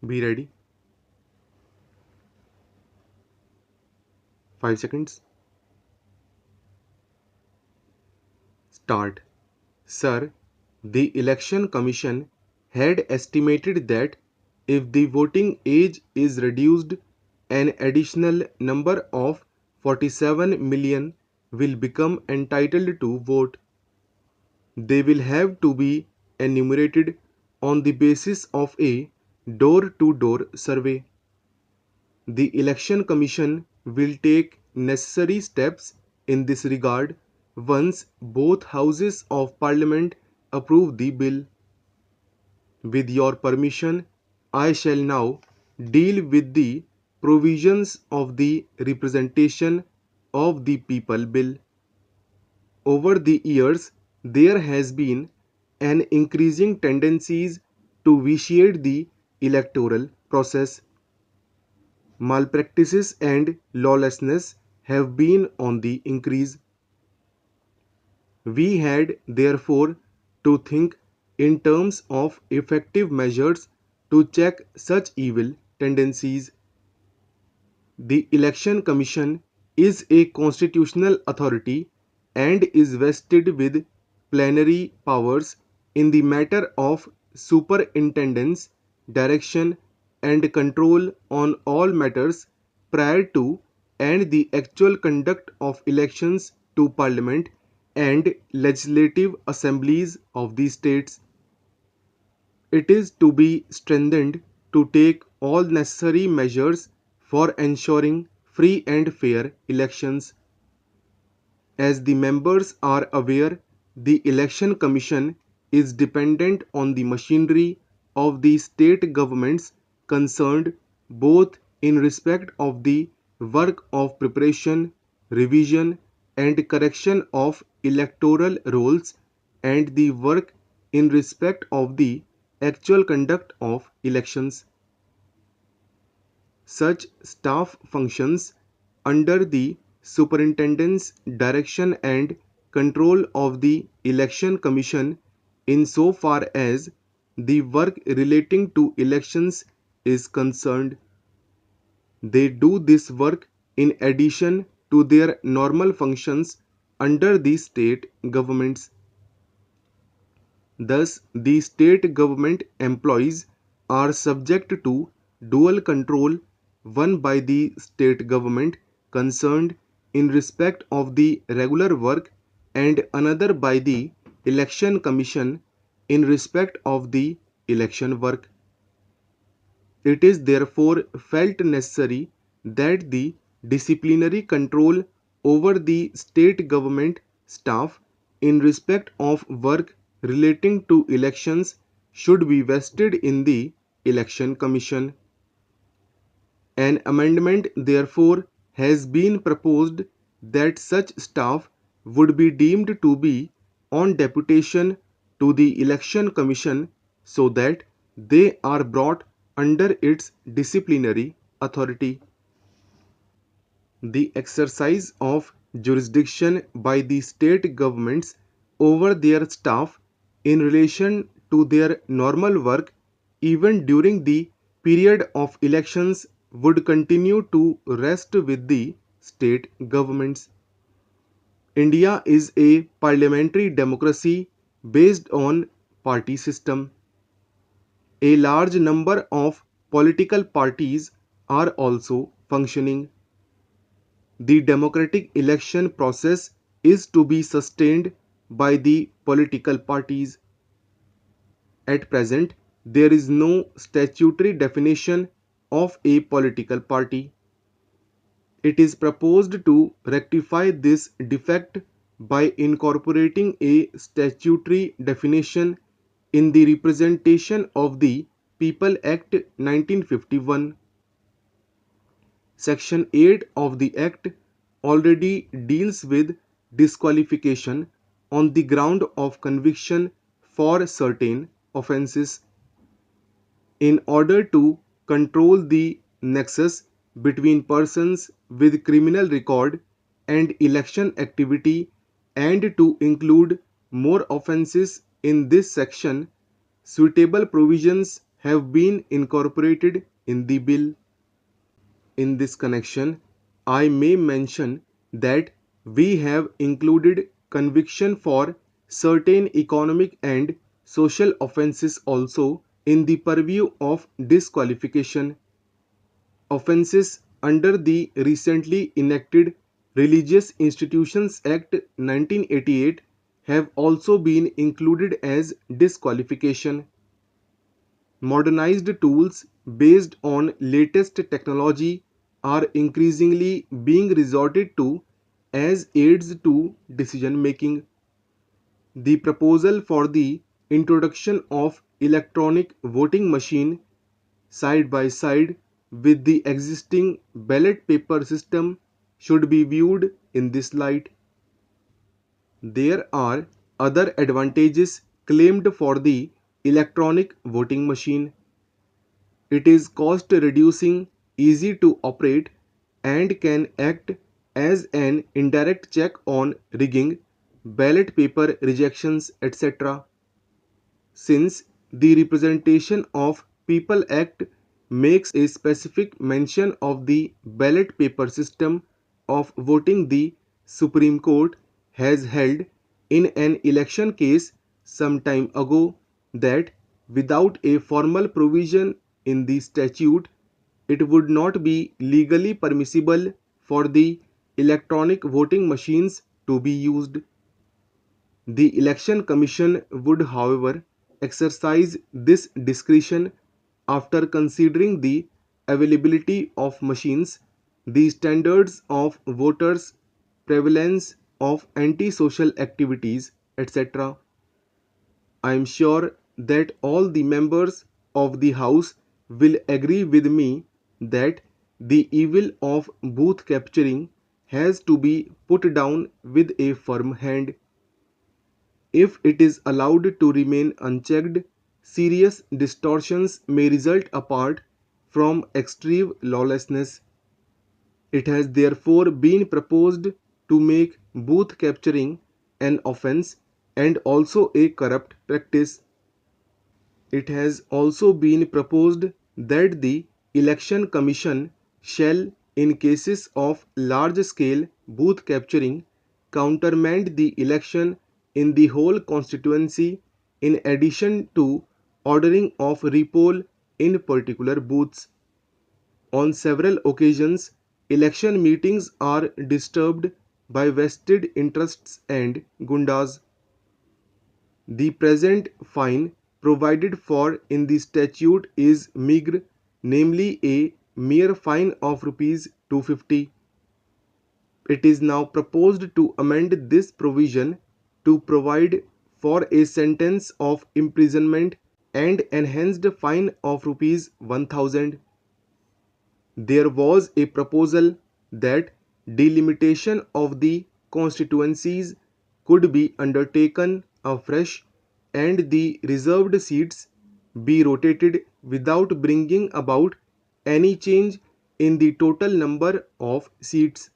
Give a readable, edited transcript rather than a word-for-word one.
Be ready. 5 seconds. Start. Sir, the Election Commission had estimated that if the voting age is reduced, an additional number of 47 million will become entitled to vote. They will have to be enumerated on the basis of a door-to-door survey. The Election Commission will take necessary steps in this regard once both houses of Parliament approve the bill. With your permission, I shall now deal with the provisions of the Representation of the People Bill. Over the years, there has been an increasing tendency to vitiate the electoral process. Malpractices and lawlessness have been on the increase. We had therefore to think in terms of effective measures to check such evil tendencies. The Election Commission is a constitutional authority and is vested with plenary powers in the matter of superintendence, direction, and control on all matters prior to and the actual conduct of elections to Parliament and legislative assemblies of the states. It is to be strengthened to take all necessary measures for ensuring free and fair elections. As the members are aware, the Election Commission is dependent on the machinery of the state governments concerned both in respect of the work of preparation, revision, and correction of electoral rolls and the work in respect of the actual conduct of elections. Such staff functions under the superintendent's direction and control of the Election Commission insofar as the work relating to elections is concerned. They do this work in addition to their normal functions under the state governments. Thus, the state government employees are subject to dual control, one by the state government concerned in respect of the regular work and another by the Election Commission in respect of the election work. It is therefore felt necessary that the disciplinary control over the state government staff in respect of work relating to elections should be vested in the Election Commission. An amendment therefore has been proposed that such staff would be deemed to be on deputation to the Election Commission so that they are brought under its disciplinary authority. The exercise of jurisdiction by the state governments over their staff in relation to their normal work even during the period of elections would continue to rest with the state governments. India is a parliamentary democracy based on party system. A large number of political parties are also functioning. The democratic election process is to be sustained by the political parties. At present, there is no statutory definition of a political party. It is proposed to rectify this defect by incorporating a statutory definition in the Representation of the People Act 1951. Section 8 of the Act already deals with disqualification on the ground of conviction for certain offences. In order to control the nexus between persons with criminal record and election activity and to include more offences in this section, suitable provisions have been incorporated in the bill. In this connection, I may mention that we have included conviction for certain economic and social offences also in the purview of disqualification. Offences under the recently enacted Religious Institutions Act 1988 have also been included as disqualification. Modernized tools based on latest technology are increasingly being resorted to as aids to decision making. The proposal for the introduction of electronic voting machine side by side with the existing ballot paper system should be viewed in this light. There are other advantages claimed for the electronic voting machine. It is cost reducing, easy to operate, and can act as an indirect check on rigging, ballot paper rejections, etc. Since the Representation of People Act makes a specific mention of the ballot paper system of voting, the Supreme Court has held in an election case some time ago that without a formal provision in the statute, it would not be legally permissible for the electronic voting machines to be used. The Election Commission would, however, exercise this discretion after considering the availability of machines, the standards of voters, prevalence of antisocial activities, etc. I am sure that all the members of the House will agree with me that the evil of booth capturing has to be put down with a firm hand. If it is allowed to remain unchecked, serious distortions may result apart from extreme lawlessness. It has therefore been proposed to make booth capturing an offence and also a corrupt practice. It has also been proposed that the Election Commission shall, in cases of large-scale booth capturing, countermand the election in the whole constituency in addition to ordering of repoll in particular booths. On several occasions, election meetings are disturbed by vested interests and gundas. The present fine provided for in the statute is meagre, namely a mere fine of rupees 250. It is now proposed to amend this provision to provide for a sentence of imprisonment and enhanced fine of rupees 1000. There was a proposal that delimitation of the constituencies could be undertaken afresh and the reserved seats be rotated without bringing about any change in the total number of seats.